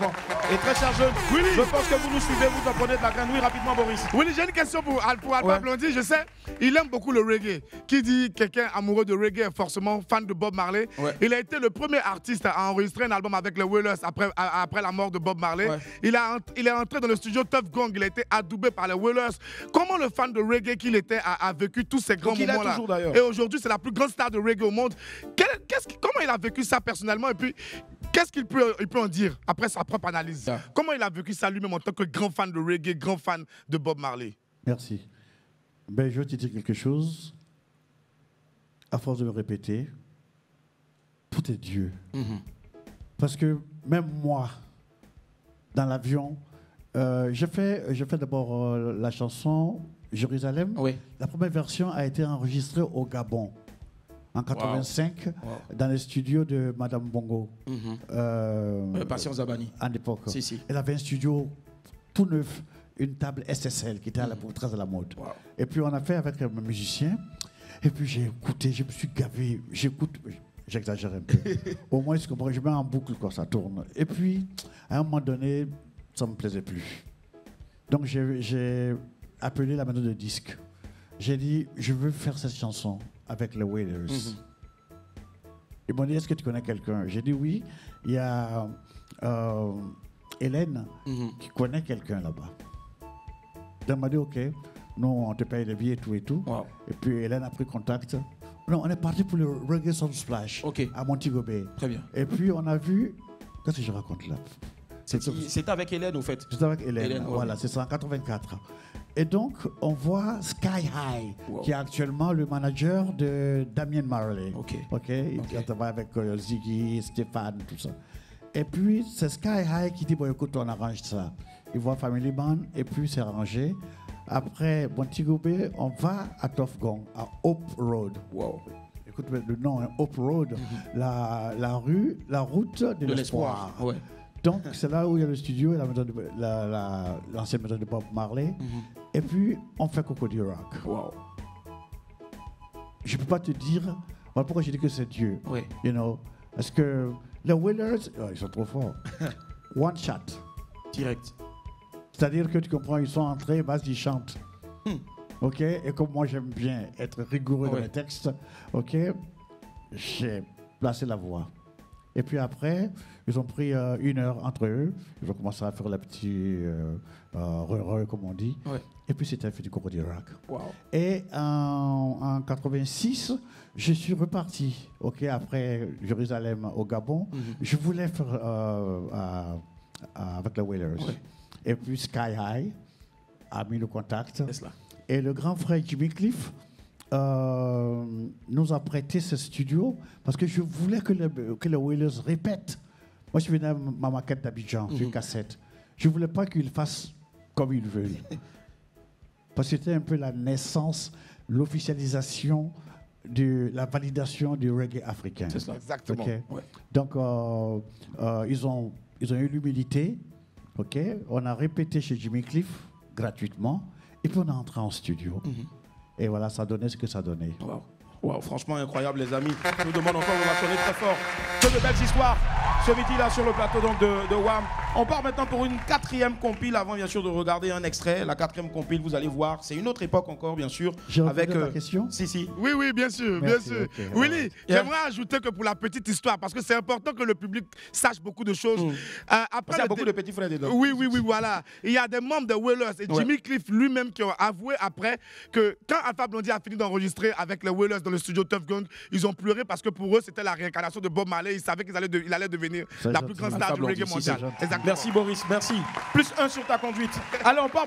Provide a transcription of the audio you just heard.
franchement. Et très cher jeune, je pense que vous nous suivez, vous en prenez de la graine. Oui, rapidement, Boris. Oui, j'ai une question pour Alpha Blondy. Je sais, il aime beaucoup le reggae. Qui dit quelqu'un amoureux de reggae est forcément fan de Bob Marley. Ouais. Il a été le premier artiste à enregistrer un album avec les Wailers après la mort de Bob Marley. Ouais. Il est entré dans le studio Tuff Gong. Il a été adoubé par les Wailers. Comment le fan de reggae qu'il était a vécu tous ces grands moments-là? Et aujourd'hui, c'est la plus grande star de reggae au monde. Comment il a vécu ça personnellement? Et puis, qu'est-ce qu'il peut en dire après sa propre analyse? Comment il a vécu ça lui-même en tant que grand fan de reggae, grand fan de Bob Marley? Merci. Ben, je vais te dire quelque chose. À force de le répéter, tout est Dieu. Parce que même moi, dans l'avion, j'ai fait d'abord la chanson Jérusalem. Oui. La première version a été enregistrée au Gabon en 85 dans les studios de Madame Bongo. Patience Zabani. À l'époque. Si. Elle avait un studio tout neuf, une table SSL qui était à la très à la mode. Et puis on a fait avec un musicien. Et puis j'ai écouté, je me suis gavé. J'écoute, j'exagère un peu. Au moins, je mets en boucle quand ça tourne. Et puis, à un moment donné, ça ne me plaisait plus. Donc j'ai appelé la maison de disque. J'ai dit, je veux faire cette chanson avec les Wailers. Ils m'ont dit, est-ce que tu connais quelqu'un? J'ai dit oui. Il y a Hélène qui connaît quelqu'un là-bas. Donc elle m'a dit, ok, nous on te paye les billets et tout. Et puis Hélène a pris contact. Non, on est parti pour le Reggae Sound Splash à Montego Bay. Très bien. Et puis on a vu, qu'est-ce que je raconte là? C'était avec Hélène au fait. C'était avec Hélène, voilà, c'est ça, en 84. Et donc, on voit Sky High, qui est actuellement le manager de Damien Marley. Il travaille avec Ziggy, Stéphane, tout ça. Et puis, c'est Sky High qui dit, bon, écoute, on arrange ça. Il voit Family Man, et puis c'est arrangé. Après Montego Bay, on va à Tuff Gong, à Hope Road. Écoute, le nom, Hope Road, la route de l'espoir. Donc, c'est là où il y a le studio et l'ancienne maison de Bob Marley. Et puis, on fait Cocody Rock. Je ne peux pas te dire pourquoi je dis que c'est Dieu. You know, parce que les Wailers, ils sont trop forts. One shot. Direct. C'est-à-dire que tu comprends, ils sont entrés, vas-y, chantent. OK? Et comme moi, j'aime bien être rigoureux dans les textes, OK? J'ai placé la voix. Et puis après, ils ont pris 1 heure entre eux. Ils ont commencé à faire la petite comme on dit. Et puis c'était fait du Cocody Rock. Et en 86, je suis reparti. OK, après Jérusalem au Gabon. Je voulais faire avec les Wailers. Et puis Sky High a mis le contact. Et le grand frère Jimmy Cliff nous a prêté ce studio parce que je voulais que les Wailers répètent. Moi, je venais à ma maquette d'Abidjan, sur une cassette. Je ne voulais pas qu'ils fassent comme ils veulent. Parce que c'était un peu la naissance, l'officialisation de la validation du reggae africain. C'est ça, exactement. Donc, ils ont eu l'humilité. On a répété chez Jimmy Cliff gratuitement. Et puis, on est entré en studio. Et voilà, ça donnait ce que ça donnait. Franchement incroyable les amis. Je vous demande encore, on va sonner très fort. Que de belles histoires ce midi là sur le plateau donc de WAM. On part maintenant pour une 4e compile avant bien sûr de regarder un extrait. La 4e compile, vous allez voir, c'est une autre époque encore bien sûr. Avec ta question? Si. Oui, bien sûr, bien sûr. Willy, j'aimerais ajouter que pour la petite histoire, parce que c'est important que le public sache beaucoup de choses. Après, il y a beaucoup de petits frères dedans. Oui, voilà. Il y a des membres de Wailers et Jimmy Cliff lui-même qui ont avoué après que quand Alpha Blondy a fini d'enregistrer avec les Wailers dans le studio Tuff Gong, ils ont pleuré parce que pour eux c'était la réincarnation de Bob Marley. Ils savaient qu'il allait devenir la plus grande star du reggae mondial. Merci Boris, merci. +1 sur ta conduite. Allez, on part.